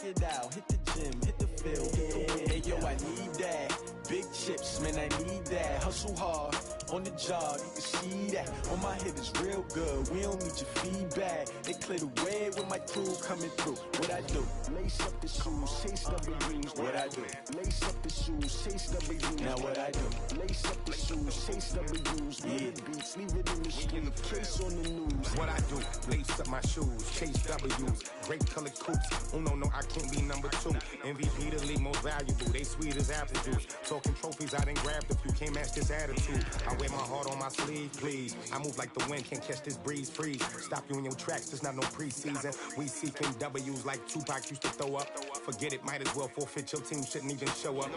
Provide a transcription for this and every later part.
It out, hit the gym, hit the field, hit the wind. Hey yo, I need that. Big chips, man, I need that. Hustle hard, on the job, you can see that. On my hip is real good, we don't need your feedback. They clear the way with my crew coming through. What I do? Lace up the shoes, chase W's. What I do? Lace up the shoes, chase W's. Now what I do? Lace up the shoes, chase W's. Yeah. Beats, leave it in the street, case on the news. What I do? Lace up my shoes, chase W's. Great colored coops. Oh no, I can't be number 2. MVP the league most valuable. They sweet as apple juice. Talking trophies, I done grabbed a few. Can't match this attitude. I wear my heart on my sleeve, please. I move like the wind, can't catch this breeze. Freeze. Stop you in your tracks. There's not no preseason. We seeking W's like Tupac used to throw up. Forget it, might as well forfeit. Your team shouldn't even show up.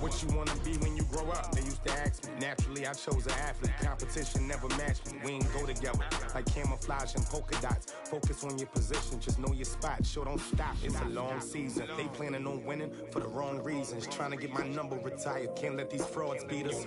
What you wanna be when you grow up? They used to ask me. Naturally, I chose an athlete. Competition never matched me. We ain't go together like camouflage and polka dots. Focus on your position, just know your spot. Sure, don't stop. It's a long season. They planning on winning for the wrong reasons. Trying to get my number retired. Can't let these frauds beat us.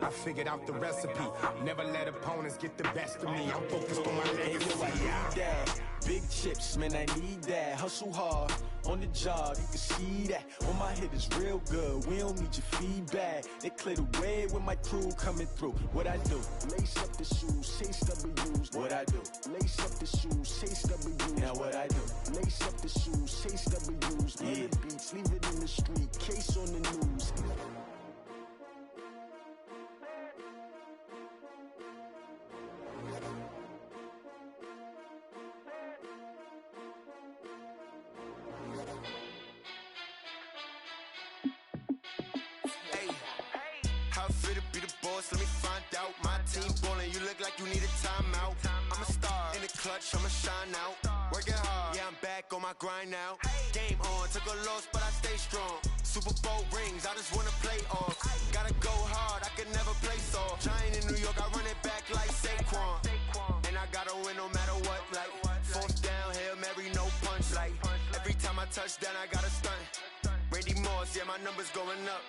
I figured out the recipe. Never let opponents get the best of me. I'm focused on my legacy. I need that. Big chips, man, I need that. Hustle hard, on the job, you can see that. On my hip is real good, we don't need your feedback. They clear the way with my crew coming through. What I do? Lace up the shoes, chase W's. What I do? Lace up the shoes, chase W's. Now what I do? Lace up the shoes, chase W's. Yeah. Beats, leave it in the street, case on the news. Let me find out. My team ballin', you look like you need a timeout. I'm a star in the clutch, I'ma shine out. Working hard, yeah, I'm back on my grind now. Game on, took a loss, but I stay strong. Super Bowl rings, I just wanna play off. Gotta go hard, I can never play soft. Giant in New York, I run it back like Saquon. And I gotta win no matter what, like fourth down, Hail Mary, no punch. Like every time I touch down, I gotta stunt. Randy Moss, yeah, my numbers going up.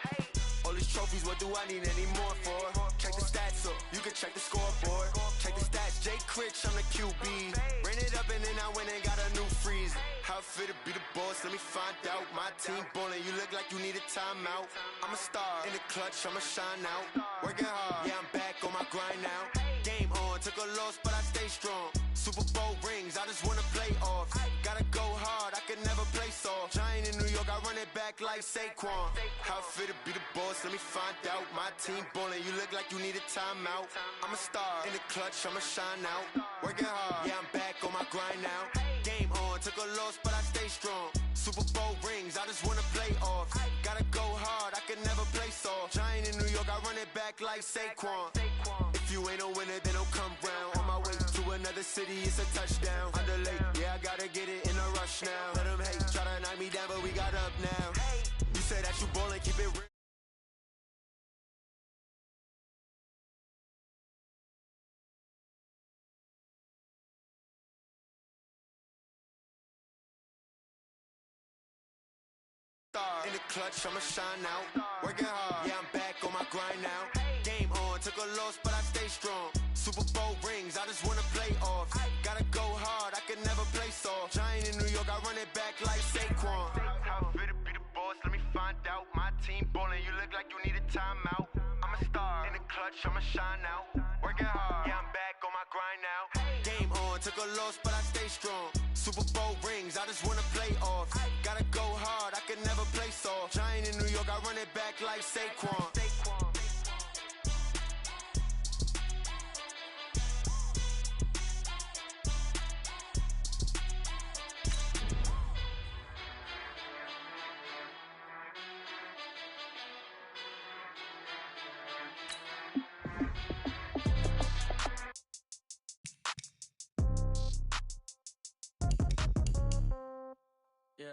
All these trophies, what do I need any more for? Check the stats up, you can check the scoreboard. Check the stats, Jay Critch, I'm the QB. Ran it up and then I went and got a new freeze. How fit to be the boss, let me find out. My team ballin', you look like you need a timeout. I'm a star, in the clutch, I'ma shine out. Working hard, yeah, I'm back on my grind now. Game on, took a loss, but I stay strong. Super Bowl rings, I just wanna play off. Gotta go hard, I can never play soft. Giant in New York, I run it back like Saquon. How fit to be the boss, let me find out. My team ballin', you look like you need a timeout. I'm a star, in the clutch, I'ma shine out. Working hard, yeah, I'm back on my grind now. Game on, took a loss, but I stay strong. Super Bowl rings, I just wanna play off. Gotta go hard, I can never play soft. Giant in New York, I run it back like Saquon. If you ain't a winner, then don't come round. On my way to another city, it's a touchdown. Underlay, yeah, I gotta get it in a rush now. Let them hate, try to knock me down, but we got up now. You say that you ballin', keep it real. In the clutch, I'ma shine out. Working hard, yeah, I'm back on my grind now. Game on, took a loss, but I stay strong. Super Bowl rings, I just wanna play off. Gotta go hard, I can never play soft. Giant in New York, I run it back like Saquon. How fit to be the boss, let me find out. My team ballin', you look like you need a timeout. I'm a star, in the clutch, I'ma shine out. Working hard, yeah, I'm back on my grind now. Game on, took a loss, but I stay strong. Super Bowl rings, I just wanna play off. Gotta go hard, I can never play soft. Giant in New York, I run it back like Saquon. Yeah.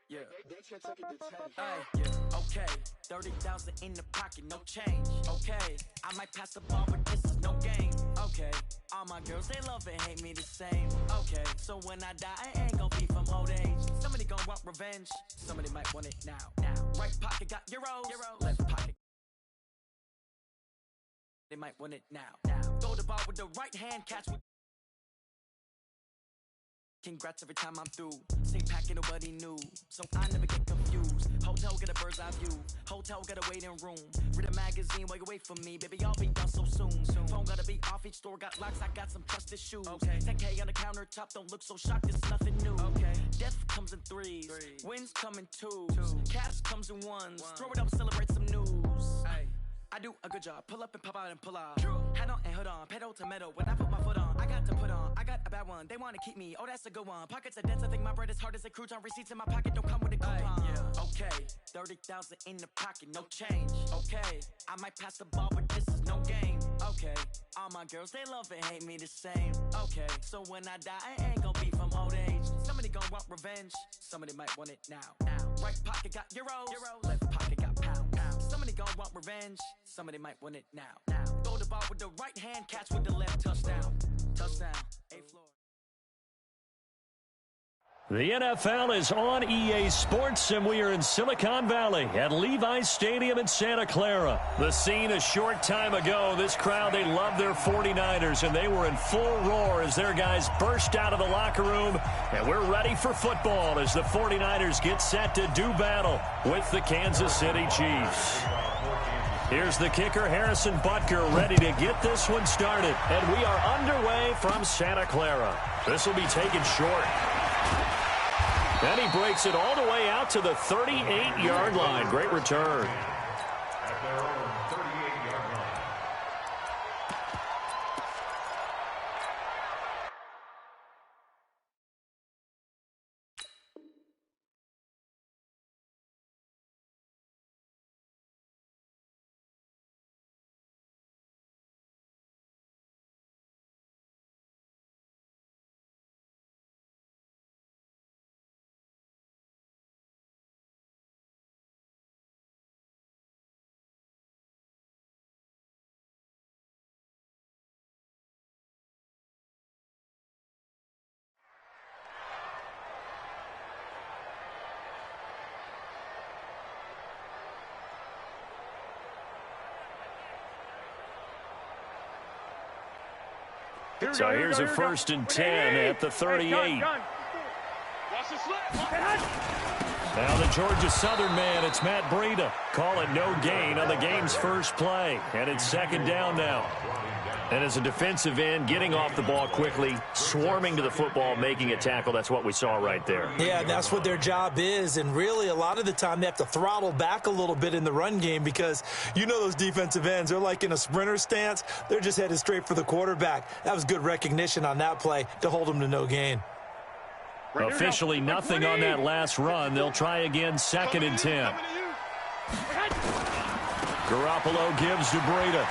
Yeah. Yeah. Okay. 30,000 in the pocket, no change. Okay. I might pass the ball, but this is no game. Okay. All my girls, they love and hate me the same. Okay. So when I die, I ain't gon' be from old age. Somebody gon' want revenge. Somebody might want it now. Right pocket got euros. Left pocket. They might want it now. Throw the ball with the right hand, catch with Congrats every time I'm through. Same packet, nobody knew, so I never get confused. Hotel get a bird's eye view. Hotel got a waiting room. Read a magazine while you wait for me, baby. I'll be done so soon. Phone gotta be off. Each store got locks. I got some trusted shoes. Okay. 10K on the countertop. Don't look so shocked. It's nothing new. Okay. Death comes in threes. Wins come in twos. Cash comes in ones. Throw it up, celebrate some news. Ay. I do a good job. Pull up and pop out and pull out. Hat on and hood on. Pedal to metal. When I put my foot on, I got to put on. I got a bad one. They want to keep me. Oh, that's a good one. Pockets are dense. I think my bread is hard as a crouton. Receipts in my pocket don't come with a coupon. Yeah. Okay. 30,000 in the pocket. No change. Okay. I might pass the ball, but this is no game. Okay. All my girls, they love and hate me the same. Okay. So when I die, I ain't gonna be from old age. Somebody gonna want revenge. Somebody might want it now. Right pocket got euros. Left pocket got pounds. Somebody gonna want revenge. Somebody might want it now. Throw the ball with the right hand, catch with the left. Touchdown. Touchdown. A-Floor. The NFL is on EA Sports, and we are in Silicon Valley at Levi's Stadium in Santa Clara. The scene a short time ago. This crowd, they love their 49ers, and they were in full roar as their guys burst out of the locker room. And we're ready for football as the 49ers get set to do battle with the Kansas City Chiefs. Here's the kicker, Harrison Butker, ready to get this one started. And we are underway from Santa Clara. This will be taken short. And he breaks it all the way out to the 38-yard line. Great return. At their own 38-yard line. So here's a 1st and 10 at the 38. Now the Georgia Southern man, it's Matt Breida. Call it no gain on the game's first play. And it's 2nd down now. And as a defensive end, getting off the ball quickly, swarming to the football, making a tackle, that's what we saw right there. Yeah, that's what their job is. And really, a lot of the time, they have to throttle back a little bit in the run game because you know those defensive ends, they're like in a sprinter stance. They're just headed straight for the quarterback. That was good recognition on that play to hold them to no gain. Officially nothing on that last run. They'll try again, 2nd and 10. Garoppolo gives to Breida.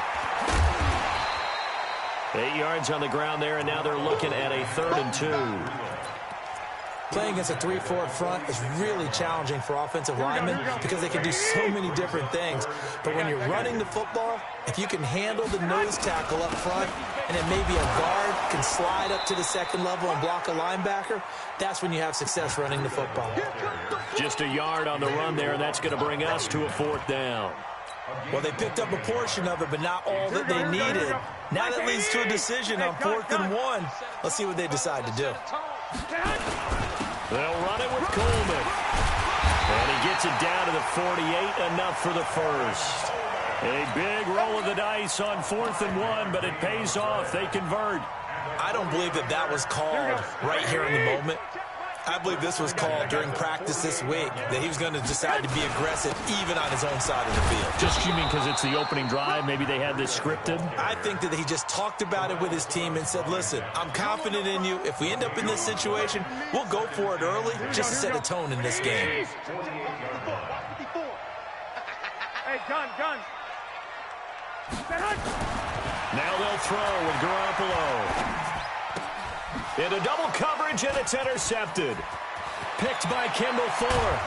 8 yards on the ground there, and now they're looking at a 3rd and 2. Playing against a 3-4 front is really challenging for offensive linemen because they can do so many different things. But when you're running the football, if you can handle the nose tackle up front, and then maybe a guard can slide up to the 2nd level and block a linebacker, that's when you have success running the football. Just a yard on the run there, and that's going to bring us to a 4th down. Well, they picked up a portion of it, but not all that they needed. Now that leads to a decision on 4th and 1. Let's see what they decide to do. They'll run it with Coleman. And he gets it down to the 48, enough for the first. A big roll of the dice on 4th and 1, but it pays off. They convert. I don't believe that that was called right here in the moment. I believe this was called during practice this week, that he was going to decide to be aggressive even on his own side of the field. Just you mean because it's the opening drive, maybe they had this scripted? I think that he just talked about it with his team and said, listen, I'm confident in you. If we end up in this situation, we'll go for it early just to set a tone in this game. Hey, gun. Now they'll throw with Garoppolo. Into double coverage, and it's intercepted. Picked by Kendall Fuller.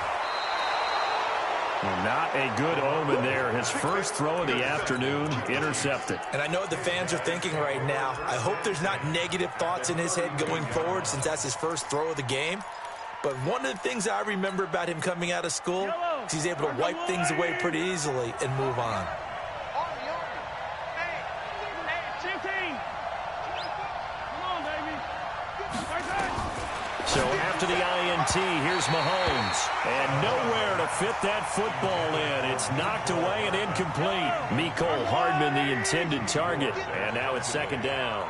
Well, not a good omen there. His first throw of the afternoon, intercepted. And I know what the fans are thinking right now. I hope there's not negative thoughts in his head going forward since that's his first throw of the game. But one of the things I remember about him coming out of school is he's able to wipe things away pretty easily and move on. after the INT. Here's Mahomes. And nowhere to fit that football in. It's knocked away and incomplete. Mecole Hardman, the intended target. And now it's second down.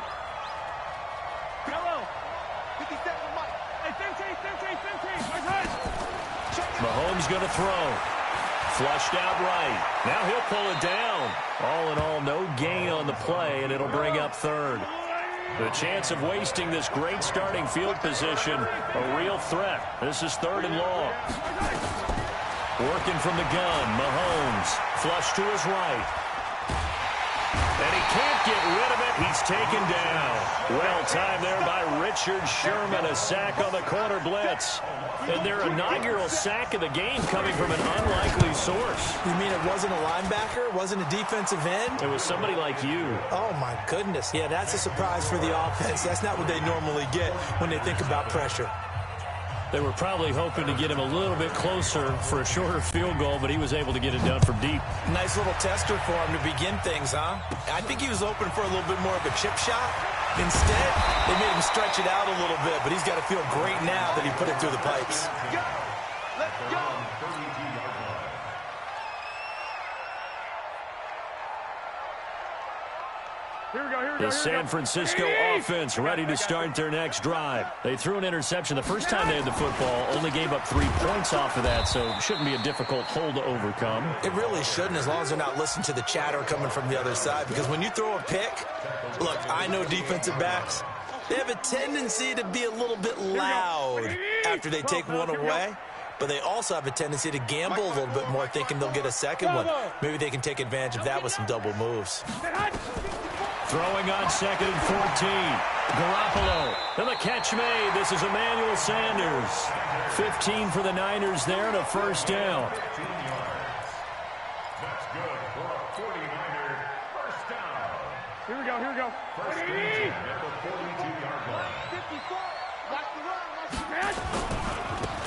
Mahomes going to throw. Flushed out right. Now he'll pull it down. All in all, no gain on the play, and it'll bring up third. The chance of wasting this great starting field position, a real threat. This is third and long. Working from the gun, Mahomes. Flush to his right. And he can't get rid of it. He's taken down. Well timed there by Richard Sherman. A sack on the corner blitz. And their inaugural sack of the game coming from an unlikely source. You mean it wasn't a linebacker? It wasn't a defensive end? It was somebody like you. Oh, my goodness. Yeah, that's a surprise for the offense. That's not what they normally get when they think about pressure. They were probably hoping to get him a little bit closer for a shorter field goal, but he was able to get it done from deep. Nice little tester for him to begin things, huh? I think he was open for a little bit more of a chip shot. Instead, they made him stretch it out a little bit, but he's got to feel great now that he put it through the pipes. Let's go. The San Francisco offense ready to start their next drive. They threw an interception the first time they had the football, only gave up 3 points off of that, so it shouldn't be a difficult hole to overcome. It really shouldn't, as long as they're not listening to the chatter coming from the other side, because when you throw a pick, look, I know defensive backs, they have a tendency to be a little bit loud after they take one away. But they also have a tendency to gamble a little bit more, thinking they'll get a second one. Maybe they can take advantage of that with some double moves. Throwing on 2nd and 14. Garoppolo. And the catch made. This is Emmanuel Sanders. 15 for the Niners there and a first down. That's good for a 49er first down. Here we go. First and 10 at the 42-yard line. 54. Watch the run. Watch the catch.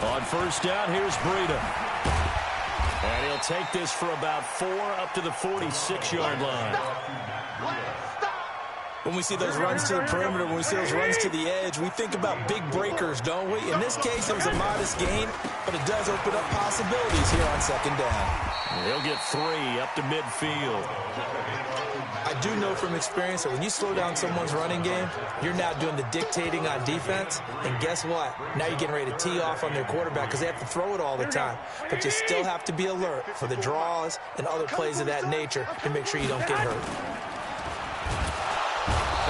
On first down, here's Breida. And he'll take this for about 4 up to the 46-yard line. When we see those runs to the perimeter, when we see those runs to the edge, we think about big breakers, don't we? In this case, it was a modest gain, but it does open up possibilities here on second down. He'll get 3 up to midfield. I do know from experience that when you slow down someone's running game, you're now doing the dictating on defense, and guess what? Now you're getting ready to tee off on their quarterback because they have to throw it all the time. But you still have to be alert for the draws and other plays of that nature to make sure you don't get hurt.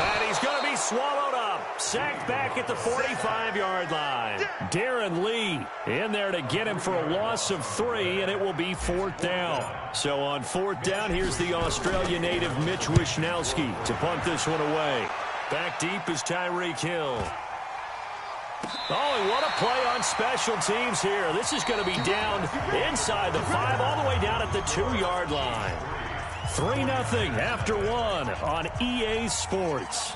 And he's going to be swallowed up. Sacked back at the 45-yard line. Darren Lee in there to get him for a loss of 3, and it will be 4th down. So on 4th down, here's the Australia native Mitch Wishnowsky to punt this one away. Back deep is Tyreek Hill. Oh, and what a play on special teams here. This is going to be down inside the 5, all the way down at the 2-yard line. 3-0 after 1 on EA Sports.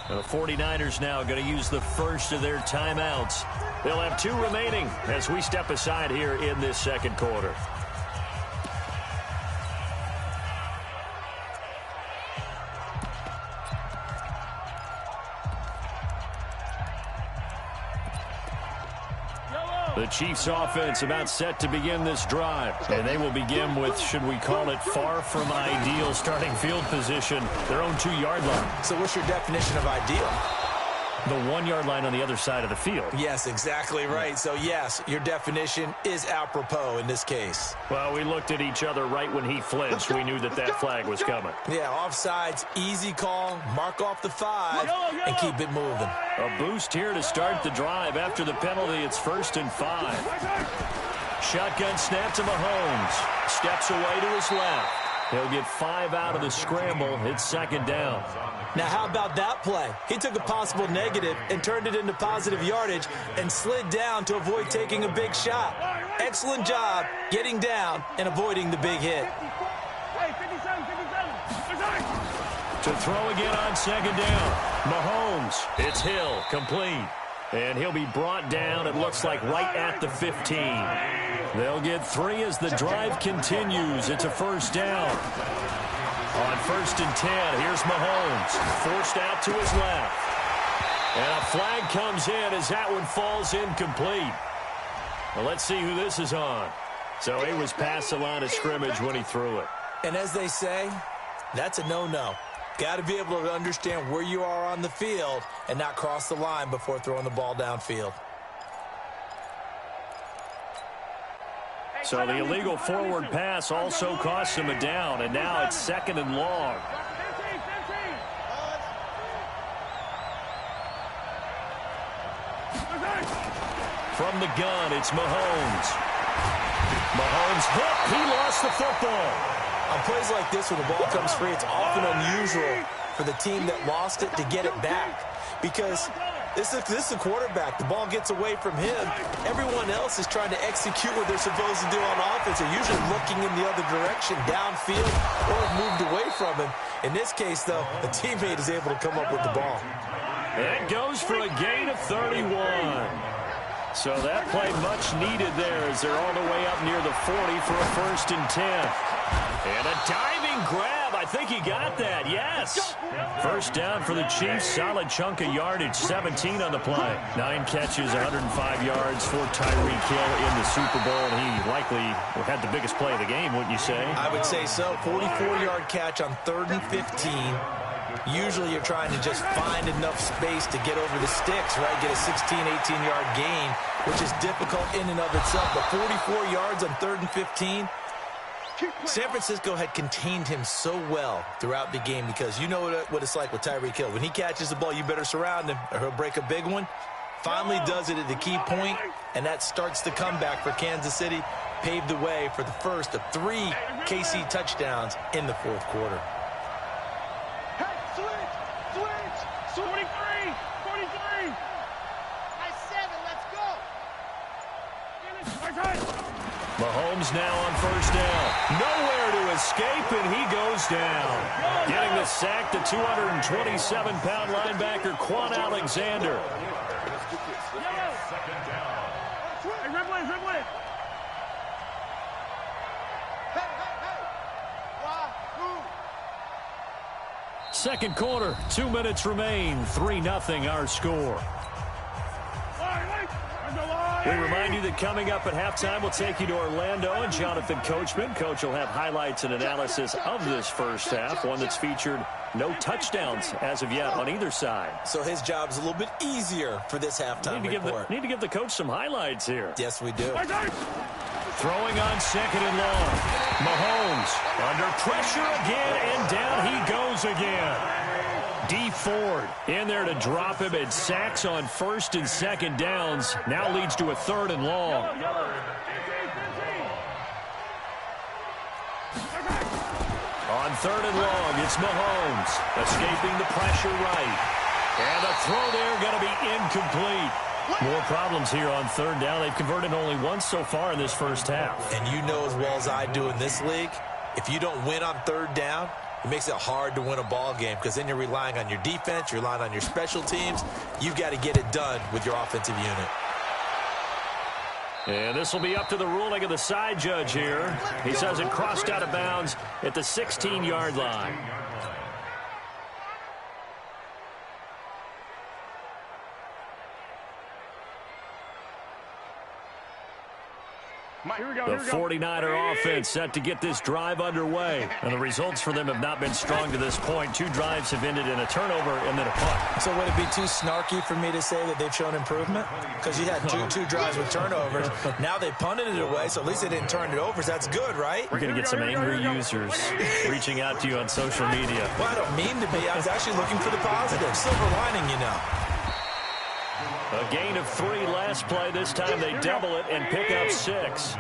The 49ers now going to use the first of their timeouts. They'll have 2 remaining as we step aside here in this second quarter. The Chiefs offense about set to begin this drive. And they will begin with, should we call it, far from ideal starting field position, their own 2-yard line. So what's your definition of ideal? The 1-yard line on the other side of the field. Yes, exactly right. So, yes, your definition is apropos in this case. Well, we looked at each other right when he flinched. We knew that that flag was coming. Yeah, offsides, easy call, mark off the 5, and keep it moving. A boost here to start the drive. After the penalty, it's 1st and 5. Shotgun snap to Mahomes. Steps away to his left. He'll get 5 out of the scramble. It's 2nd down. Now, how about that play? He took a possible negative and turned it into positive yardage and slid down to avoid taking a big shot. Excellent job getting down and avoiding the big hit. To throw again on 2nd down. Mahomes. It's Hill. Complete. And he'll be brought down, it looks like, right at the 15. They'll get 3 as the drive continues. It's a first down. On 1st and 10, here's Mahomes. Forced out to his left. And a flag comes in as that one falls incomplete. Well, let's see who this is on. So he was past the line of scrimmage when he threw it. And as they say, that's a no-no. Got to be able to understand where you are on the field and not cross the line before throwing the ball downfield. So the illegal forward pass also costs him a down, and now it's 2nd and long. From the gun, it's Mahomes. Mahomes hit. He lost the football. On plays like this, when the ball comes free, it's often unusual for the team that lost it to get it back. Because this is the quarterback. The ball gets away from him. Everyone else is trying to execute what they're supposed to do on offense. They're usually looking in the other direction, downfield, or have moved away from him. In this case, though, a teammate is able to come up with the ball. That goes for a gain of 31. So that play much needed there as they're all the way up near the 40 for a 1st and 10. And a diving grab. I think he got that. Yes. First down for the Chiefs. Solid chunk of yardage. 17 on the play. 9 catches, 105 yards for Tyreek Hill in the Super Bowl. And he likely had the biggest play of the game, wouldn't you say? I would say so. 44-yard catch on 3rd and 15. Usually you're trying to just find enough space to get over the sticks, right? Get a 16, 18-yard gain, which is difficult in and of itself. But 44 yards on 3rd and 15. San Francisco had contained him so well throughout the game because you know what it's like with Tyreek Hill. When he catches the ball, you better surround him or he'll break a big one. Finally does it at the key point, and that starts the comeback for Kansas City. Paved the way for the first of 3 KC touchdowns in the 4th quarter. Mahomes now on 1st down. Nowhere to escape, and he goes down. Getting the sack, the 227-pound linebacker, Quan Alexander. Second quarter, 2 minutes remain. 3-0 our score. We remind you that coming up at halftime, we'll take you to Orlando and Jonathan Coachman. Coach will have highlights and analysis of this first half, one that's featured no touchdowns as of yet on either side. So his job's a little bit easier for this halftime report. Need to give the coach some highlights here. Yes, we do. Throwing on 2nd and long. Mahomes under pressure again, and down he goes again. D. Ford in there to drop him, and sacks on 1st and 2nd downs. Now leads to a 3rd and long. On 3rd and long, it's Mahomes escaping the pressure right. And the throw there going to be incomplete. More problems here on 3rd down. They've converted only once so far in this first half. And you know as well as I do in this league, if you don't win on 3rd down, it makes it hard to win a ball game because then you're relying on your defense, you're relying on your special teams. You've got to get it done with your offensive unit. And this will be up to the ruling of the side judge here. He says it crossed out of bounds at the 16-yard line. The 49er offense set to get this drive underway. And the results for them have not been strong to this point. 2 drives have ended in a turnover and then a punt. So would it be too snarky for me to say that they've shown improvement? Because you had two drives with turnovers. Now they punted it away, so at least they didn't turn it over. So that's good, right? We're going to get some angry users reaching out to you on social media. Well, I don't mean to be. I was actually looking for the positive. Silver lining, you know. A gain of 3 last play. This time they double it and pick up 6.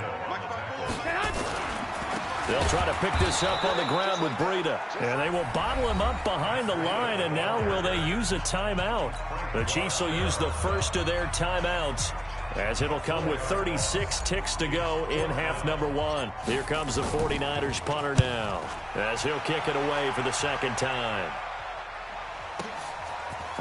They'll try to pick this up on the ground with Breida. And they will bottle him up behind the line. And now will they use a timeout? The Chiefs will use the first of their timeouts, as it'll come with 36 ticks to go in half number 1. Here comes the 49ers punter now, as he'll kick it away for the 2nd time.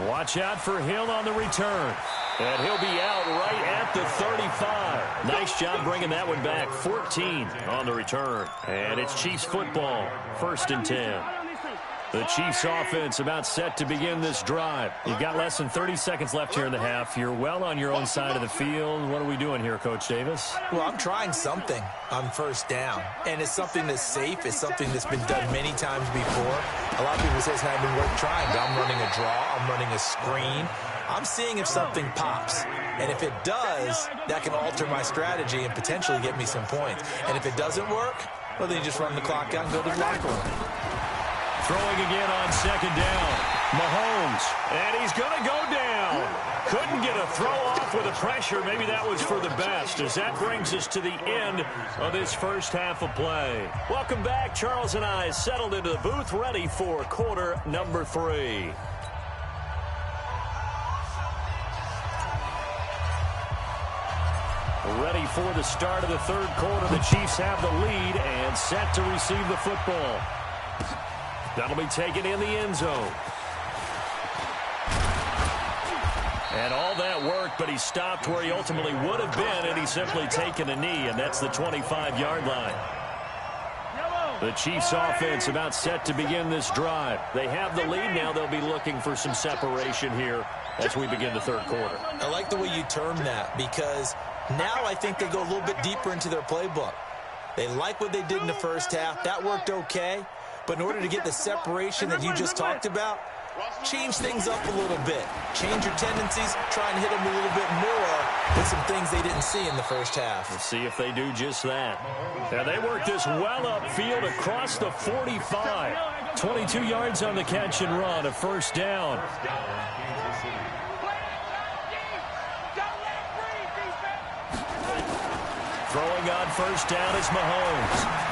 Watch out for Hill on the return. And he'll be out right at the 35. Nice job bringing that one back. 14 on the return. And it's Chiefs football. 1st and 10. The Chiefs offense about set to begin this drive. You've got less than 30 seconds left here in the half. You're well on your own side of the field. What are we doing here, Coach Davis? Well, I'm trying something on 1st down. And it's something that's safe. It's something that's been done many times before. A lot of people say it's not even worth trying. But I'm running a draw. I'm running a screen. I'm seeing if something pops. And if it does, that can alter my strategy and potentially get me some points. And if it doesn't work, well, then you just run the clock out and go to the locker room. Throwing again on 2nd down. Mahomes. And he's going to go down. Couldn't get a throw off with the pressure. Maybe that was for the best, as that brings us to the end of this first half of play. Welcome back. Charles and I settled into the booth, ready for quarter number 3. Ready for the start of the 3rd quarter. The Chiefs have the lead and set to receive the football. That'll be taken in the end zone. And all that work, but he stopped where he ultimately would have been, and he's simply taken a knee, and that's the 25-yard line. The Chiefs offense about set to begin this drive. They have the lead now. They'll be looking for some separation here as we begin the 3rd quarter. I like the way you term that, because now I think they go a little bit deeper into their playbook. They like what they did in the 1st half. That worked okay. But in order to get the separation that you just talked about, change things up a little bit. Change your tendencies. Try and hit them a little bit more with some things they didn't see in the 1st half. Let's see if they do just that. Now they work this well upfield across the 45. 22 yards on the catch and run, a 1st down. Throwing on 1st down is Mahomes.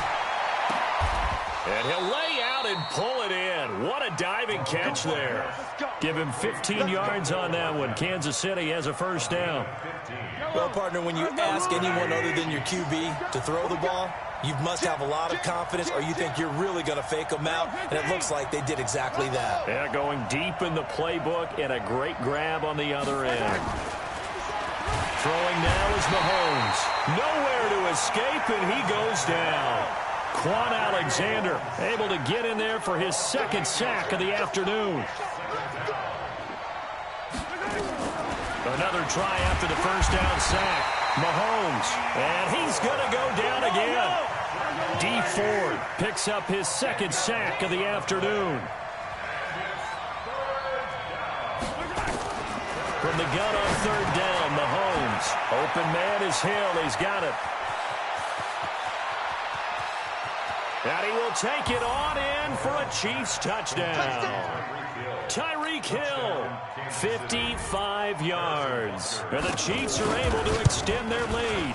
And he'll lay out and pull it in. What a diving catch there. Give him 15 yards on that one. Kansas City has a 1st down. Well, partner, when you ask anyone other than your QB to throw the ball, you must have a lot of confidence, or you think you're really going to fake them out, and it looks like they did exactly that. Yeah, going deep in the playbook and a great grab on the other end. Throwing now is Mahomes. Nowhere to escape, and he goes down. Quan Alexander able to get in there for his 2nd sack of the afternoon. Another try after the 1st down sack. Mahomes, and he's going to go down again. D. Ford picks up his 2nd sack of the afternoon. From the gun on 3rd down, Mahomes. Open man is Hill. He's got it. And he will take it on in for a Chiefs touchdown. Tyreek Hill, 55 yards. And the Chiefs are able to extend their lead.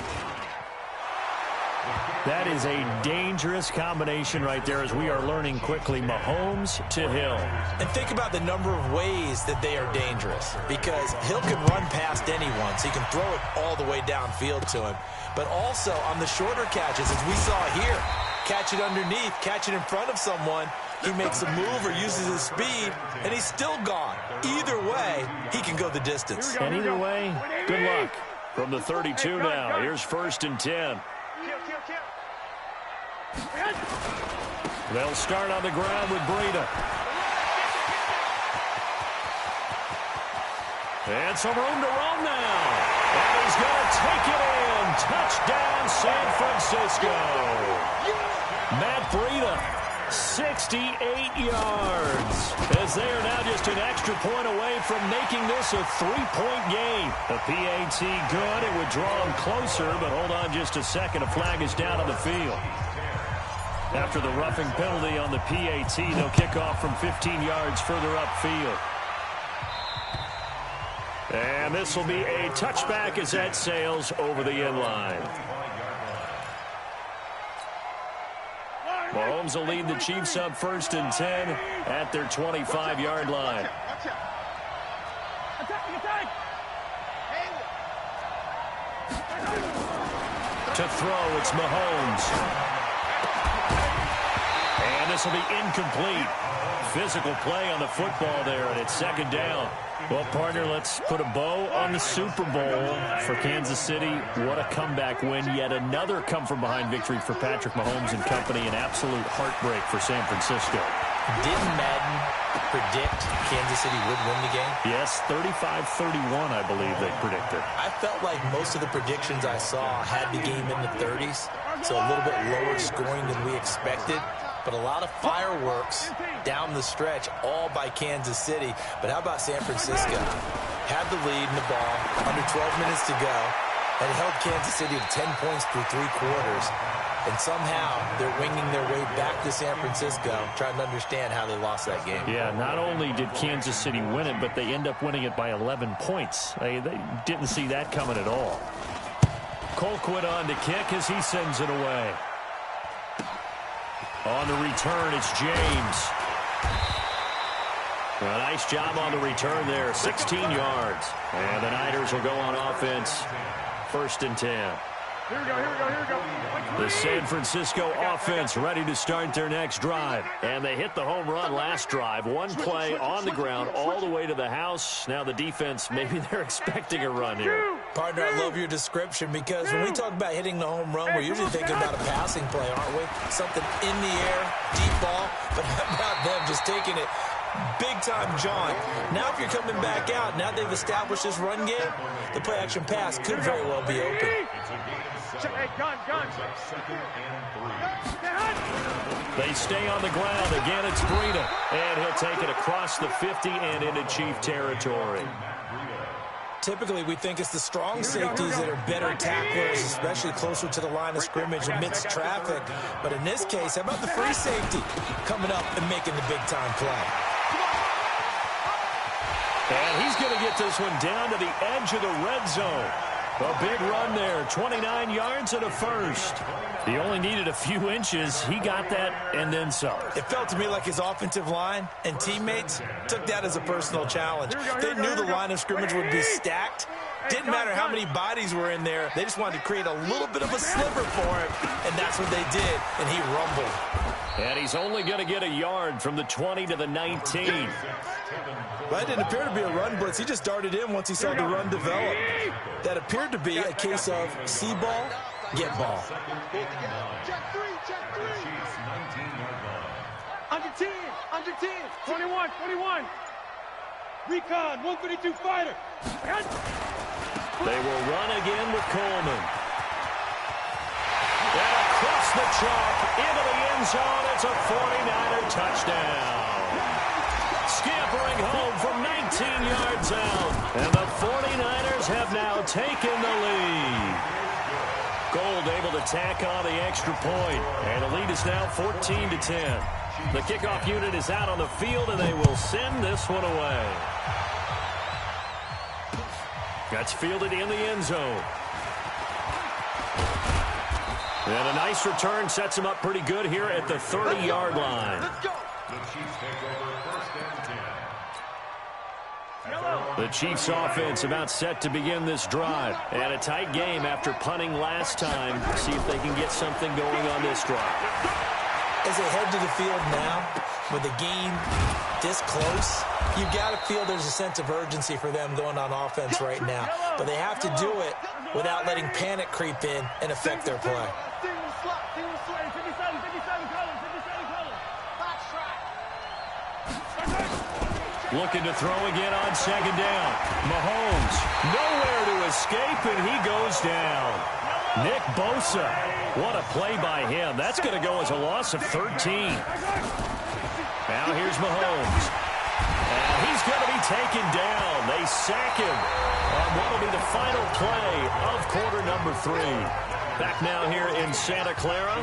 That is a dangerous combination right there, as we are learning quickly. Mahomes to Hill. And think about the number of ways that they are dangerous, because Hill can run past anyone, so you can throw it all the way downfield to him. But also on the shorter catches, as we saw here, catch it underneath, catch it in front of someone, he makes a move or uses his speed, and he's still gone. Either way, he can go the distance. And either way, good luck. From the 32 now, here's 1st and 10. They'll start on the ground with Breida. And some room to roam now. And he's going to take it in. Touchdown, San Francisco. Matt Breida, 68 yards. As they are now just an extra point away from making this a 3-point game. The PAT good. It would draw them closer, but hold on just a second. A flag is down on the field. After the roughing penalty on the PAT, they'll kick off from 15 yards further upfield. And this will be a touchback as that sails over the end line. Mahomes will lead the Chiefs up 1st and 10 at their 25-yard line. To throw, it's Mahomes. And this will be incomplete. physical play on the football there, and it's second down. Well, partner, let's put a bow on the Super Bowl for Kansas City. What a comeback win. Yet another come-from-behind victory for Patrick Mahomes and company. An absolute heartbreak for San Francisco. Didn't Madden predict Kansas City would win the game? Yes, 35-31, I believe they predicted. I felt like most of the predictions I saw had the game in the 30s, so a little bit lower scoring than we expected. But a lot of fireworks down the stretch, all by Kansas City. But how about San Francisco? Had the lead in the ball, under 12 minutes to go, and held Kansas City to 10 points through 3 quarters. And somehow they're winging their way back to San Francisco, trying to understand how they lost that game. Yeah, not only did Kansas City win it, but they end up winning it by 11 points. They didn't see that coming at all. Colquitt on to kick as he sends it away. On the return, it's James. A nice job on the return there, 16 yards. And the Niners will go on offense, 1st and 10. Here we go. The San Francisco offense ready to start their next drive. And they hit the home run last drive. One play on the ground all the way to the house. Now the defense, maybe they're expecting a run here. Partner, I love your description because when we talk about hitting the home run, we're usually thinking about a passing play, aren't we? Something in the air, deep ball. But how about them just taking it big-time jaunt? Now if you're coming back out, now they've established this run game, the play-action pass could very well be open. Hey, gun. They stay on the ground. Again, it's Breida. And he'll take it across the 50 and into Chief territory. Typically, we think it's the strong safeties that are better tacklers, especially closer to the line of scrimmage amidst traffic. But in this case, how about the free safety coming up and making the big-time play? And he's going to get this one down to the edge of the red zone. A big run there, 29 yards and a first. He only needed a few inches. He got that and then some. It felt to me like his offensive line and teammates took that as a personal challenge. They knew the line of scrimmage would be stacked. Didn't matter how many bodies were in there. They just wanted to create a little bit of a sliver for him, and that's what they did, and he rumbled. And he's only going to get a yard from the 20 to the 19. That didn't appear to be a run blitz. He just darted in once he saw the run develop. That appeared to be a case of see ball, get ball. Check three. Under 10. 21. Recon, 132 fighter. They will run again with Coleman. And across the chalk, into the end zone, it's a 49er touchdown. Scampering home from 19 yards out. And the 49ers have now taken the lead. Gold able to tack on the extra point. And the lead is now 14-10. The kickoff unit is out on the field, and they will send this one away. That's fielded in the end zone. And a nice return sets him up pretty good here at the 30-yard line. Let's go. The Chiefs offense about set to begin this drive. And a tight game after punting last time. See if they can get something going on this drive. As they head to the field now, with the game this close, you've got to feel there's a sense of urgency for them going on offense right now. But they have to do it without letting panic creep in and affect their play. Looking to throw again on second down. Mahomes, nowhere to escape, and he goes down. Nick Bosa, what a play by him. That's going to go as a loss of 13. Now here's Mahomes. And he's going to be taken down. They sack him on what will be the final play of quarter number 3. Back now here in Santa Clara.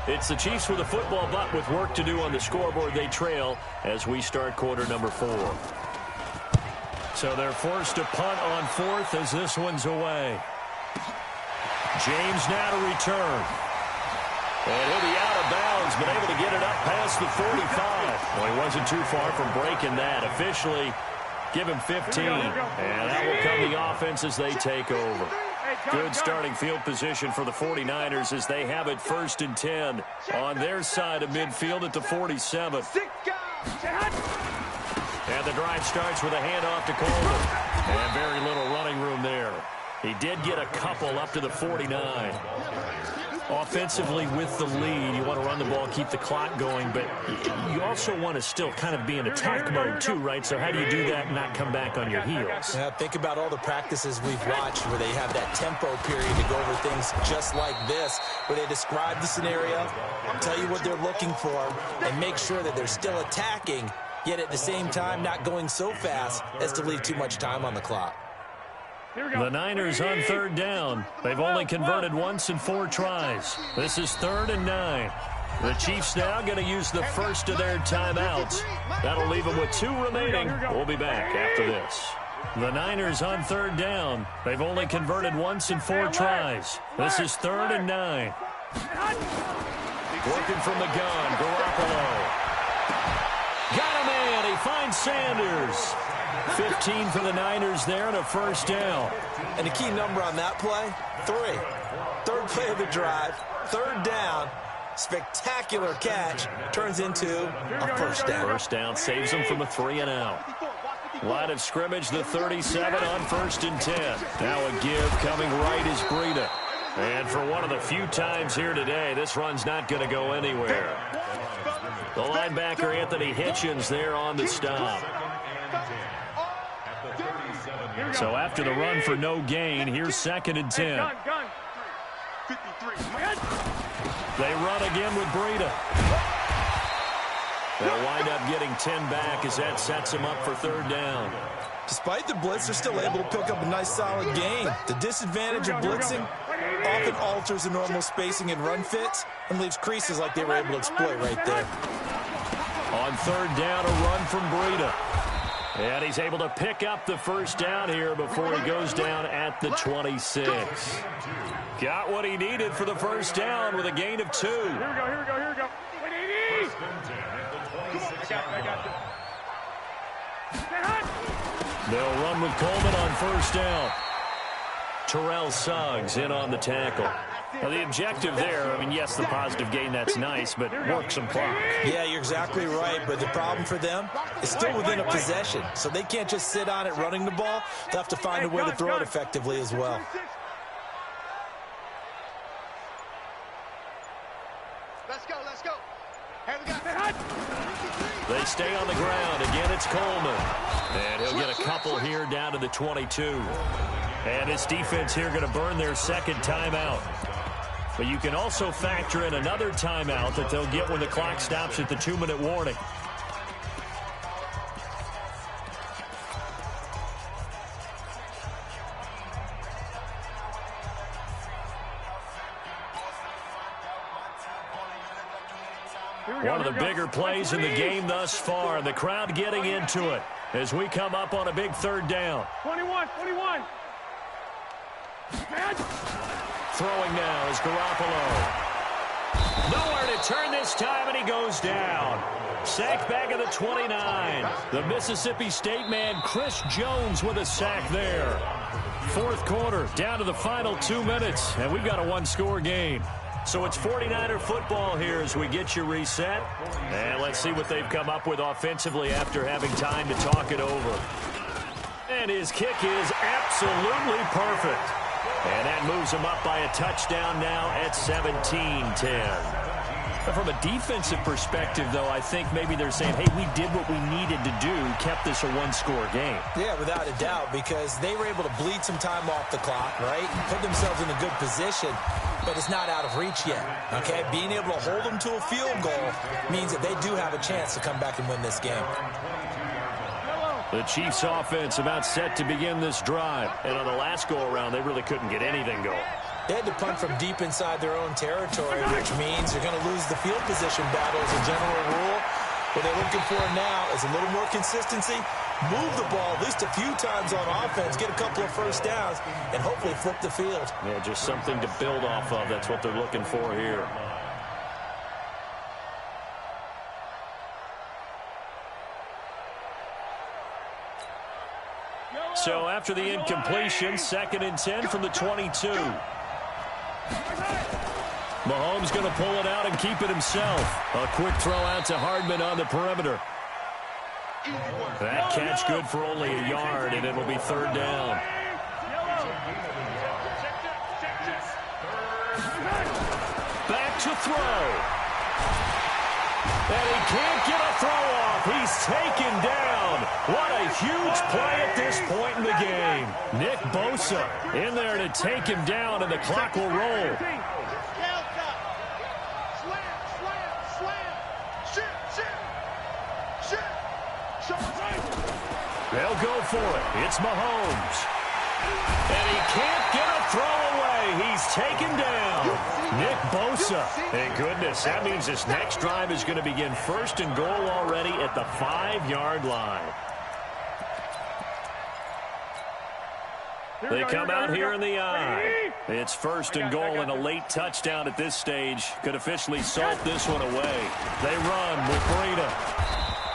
It's the Chiefs with the football, but with work to do on the scoreboard. They trail as we start quarter number 4. So they're forced to punt on 4th as this one's away. James now to return. And he'll be out of bounds, but able to get it up past the 45. Well, he wasn't too far from breaking that. Officially, give him 15. And that will come the offense as they take over. Good starting field position for the 49ers as they have it 1st and 10 on their side of midfield at the 47. And the drive starts with a handoff to Coleman. And very little running room there. He did get a couple up to the 49. Offensively with the lead, you want to run the ball, keep the clock going, but you also want to still kind of be in attack mode too, right? So how do you do that and not come back on your heels? Yeah, think about all the practices we've watched where they have that tempo period to go over things just like this, where they describe the scenario, tell you what they're looking for, and make sure that they're still attacking, yet at the same time not going so fast as to leave too much time on the clock. The Niners on 3rd down. They've only converted once in 4 tries. This is 3rd and 9. The Chiefs now going to use the first of their timeouts. That'll leave them with 2 remaining. We'll be back after this. The Niners on 3rd down. They've only converted once in 4 tries. This is 3rd and 9. Working from the gun, Garoppolo. Got a man. He finds Sanders. 15 for the Niners there and a 1st down. And the key number on that play, 3. 3rd play of the drive, 3rd down, spectacular catch, turns into a 1st down. 1st down saves them from a 3 and out. Line of scrimmage, the 37 on 1st and 10. Now a give coming right is Breida. And for one of the few times here today, this run's not going to go anywhere. The linebacker, Anthony Hitchens, there on the stop. So after the run for no gain, here's 2nd and 10. They run again with Breida. They'll wind up getting 10 back as that sets them up for 3rd down. Despite the blitz, they're still able to pick up a nice solid gain. The disadvantage of blitzing often alters the normal spacing and run fits and leaves creases like they were able to exploit right there. On 3rd down, a run from Breida. And he's able to pick up the 1st down here before he goes down at the 26. Got what he needed for the 1st down with a gain of 2. Here we go. 180. I got this. They'll run with Coleman on 1st down. Terrell Suggs in on the tackle. Now, the objective there, I mean, yes, the positive gain, that's nice, but work some clock. Yeah, you're exactly right, but the problem for them is still within a possession, so they can't just sit on it running the ball. They'll have to find a way to throw it effectively as well. Let's go. Here we go. They stay on the ground. Again, it's Coleman. And he'll get a couple here down to the 22. And his defense here going to burn their 2nd timeout. But you can also factor in another timeout that they'll get when the clock stops at the 2-minute warning. One of the bigger plays in the game thus far. The crowd getting into it as we come up on a big 3rd down. 21. Throwing now is Garoppolo. Nowhere to turn this time, and he goes down. Sacked back at the 29. The Mississippi State man, Chris Jones, with a sack there. 4th quarter, down to the final 2 minutes, and we've got a 1-score game. So it's 49er football here as we get you reset. And let's see what they've come up with offensively after having time to talk it over. And his kick is absolutely perfect. And that moves him up by a touchdown now at 17-10. From a defensive perspective, though, I think maybe they're saying, hey, we did what we needed to do, kept this a 1-score game. Yeah, without a doubt, because they were able to bleed some time off the clock, right? Put themselves in a good position, but it's not out of reach yet, okay? Being able to hold them to a field goal means that they do have a chance to come back and win this game. The Chiefs offense about set to begin this drive. And on the last go-around, they really couldn't get anything going. They had to punt from deep inside their own territory, which means they're going to lose the field position battle as a general rule. What they're looking for now is a little more consistency, move the ball at least a few times on offense, get a couple of 1st downs, and hopefully flip the field. Yeah, just something to build off of. That's what they're looking for here. So after the incompletion, 2nd and 10 from the 22. Mahomes going to pull it out and keep it himself. A quick throw out to Hardman on the perimeter. That catch good for only a yard, and it'll be 3rd down. Back to throw. And he can't get a throw off. He's taken down. What a huge play at this point in the game. Nick Bosa in there to take him down, and the clock will roll. They'll go for it. It's Mahomes. And he can't get a throw away. He's taken down. Nick Bosa. Thank goodness. That means this next drive is going to begin 1st and goal already at the 5-yard line. They come out here in the eye. It's 1st and goal, and a late touchdown at this stage could officially salt this one away. They run with Breida.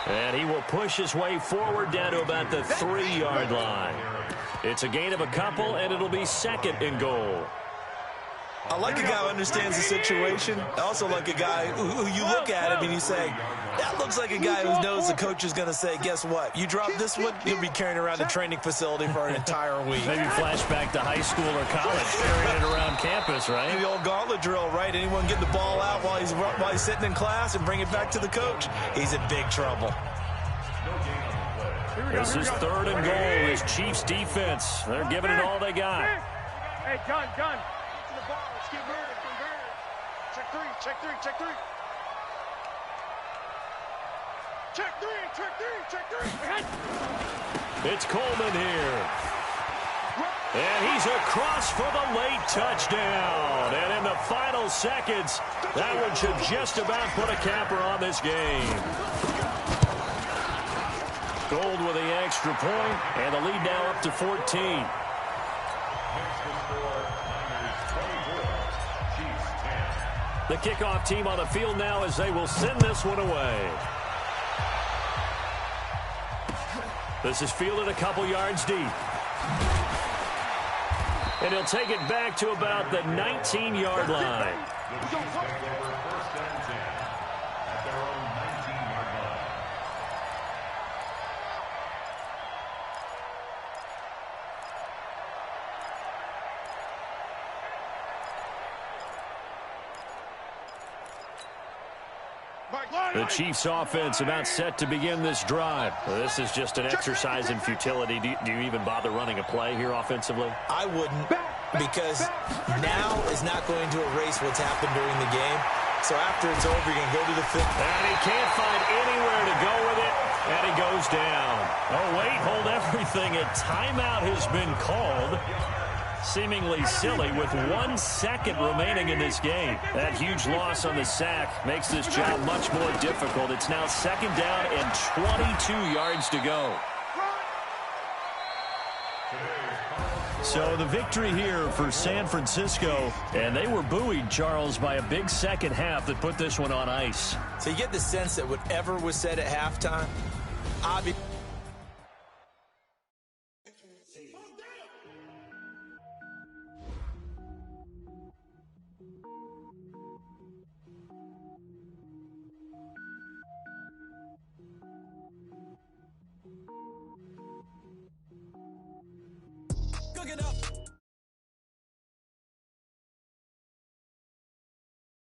And he will push his way forward down to about the 3-yard line. It's a gain of a couple, and it'll be 2nd and goal. I like a guy who understands the situation. I also like a guy who you look at him and you say, that looks like a guy who knows the coach is going to say, guess what? You drop this one, you'll be carrying around a training facility for an entire week. Maybe flashback to high school or college, carrying it around campus, right? The old gauntlet drill, right? Anyone get the ball out while he's sitting in class and bring it back to the coach? He's in big trouble. This is 3rd and goal. This Chiefs defense, they're giving it all they got. Hey, gun. To the ball. Let's get rid of it. Check three. Check 3. It's Coleman here. And he's across for the late touchdown. And in the final seconds, that one should just about put a capper on this game. Gold with the extra point, and the lead now up to 14. The kickoff team on the field now as they will send this one away. This is fielded a couple yards deep. And he'll take it back to about the 19-yard line. The Chiefs offense about set to begin this drive. This is just an exercise in futility. Do you even bother running a play here offensively? I wouldn't, because now is not going to erase what's happened during the game. So after it's over, you're going to go to the field. And he can't find anywhere to go with it, and he goes down. Oh, wait, hold everything. A timeout has been called. Seemingly silly with 1 second remaining in this game. That huge loss on the sack makes this job much more difficult. It's now 2nd down and 22 yards to go. So the victory here for San Francisco, and they were buoyed, Charles, by a big second half that put this one on ice. So you get the sense that whatever was said at halftime, obviously.